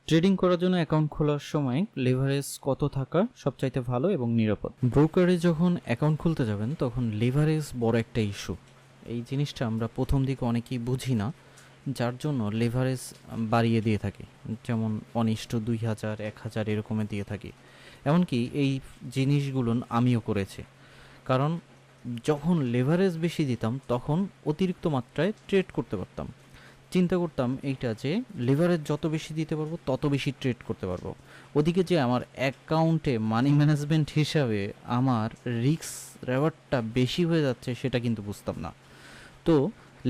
Trading করার জন্য account খোলার সময় লেভারেজ কত থাকা সবচাইতে ভালো এবং নিরাপদ? ব্রোকারে যখন অ্যাকাউন্ট খুলতে যাবেন তখন লেভারেজ বড় একটা ইস্যু। এই জিনিসটা আমরা প্রথম দিকে অনেকেই বুঝি না, যার জন্য লেভারেজ বাড়িয়ে দিয়ে থাকি, যেমন 1:2000 1000 এরকমে দিয়ে থাকি। এমনকি এই জিনিসগুলো আমিও করেছি, কারণ যখন লেভারেজ বেশি দিতাম তখন অতিরিক্ত মাত্রায় ট্রেড করতে পারতাম। চিন্তা করতাম এইটা যে লেভারেজ যত বেশি দিতে পারবো তত বেশি ট্রেড করতে পারবো, ওদিকে যে আমার অ্যাকাউন্টে মানি ম্যানেজমেন্ট হিসাবে আমার রিস্ক রেওয়ার্ডটা বেশি হয়ে যাচ্ছে সেটা কিন্তু বুঝতাম না। তো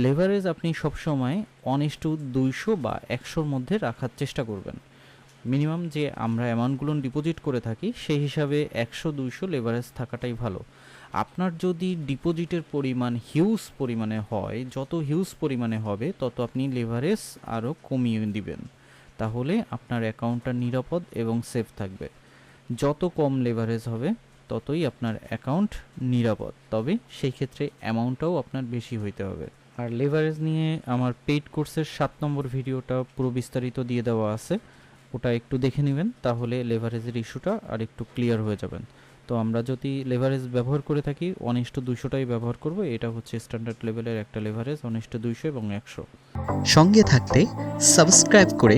লেভারেজ আপনি সবসময় 1:200 বা 100-র মধ্যে রাখার চেষ্টা করবেন। মিনিমাম যে আমরা অ্যামাউন্টগুলো ডিপোজিট করে থাকি সেই হিসাবে 100-200 লেভারেজ থাকাটাই ভালো। আপনার যদি ডিপোজিটের পরিমাণ হিউজ পরিমাণে হয়, যত হিউজ পরিমাণে হবে তত আপনি লেভারেজ আরও কমিয়ে দিবেন, তাহলে আপনার অ্যাকাউন্টটা নিরাপদ এবং সেফ থাকবে। যত কম লেভারেজ হবে ততই আপনার অ্যাকাউন্ট নিরাপদ, তবে সেই ক্ষেত্রে অ্যামাউন্টটাও আপনার বেশি হইতে হবে। আর লেভারেজ নিয়ে আমার পেইড কোর্সের 7 নম্বর ভিডিওটা পুরো বিস্তারিত দিয়ে দেওয়া আছে, ওটা একটু দেখে নেবেন, তাহলে লেভারেজের ইস্যুটা আর একটু ক্লিয়ার হয়ে যাবেন। তো আমরা যদি লেভারেজ ব্যবহার করে থাকি 1:200টাই ব্যবহার করব, এটা হচ্ছে স্ট্যান্ডার্ড লেভেলের একটা লেভারেজ 1:200 এবং 100। সঙ্গে থাকতে সাবস্ক্রাইব করে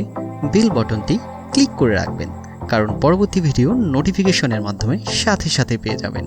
বেল বাটনটি ক্লিক করে রাখবেন, কারণ পরবর্তী ভিডিও নোটিফিকেশনের মাধ্যমে সাথে সাথে পেয়ে যাবেন।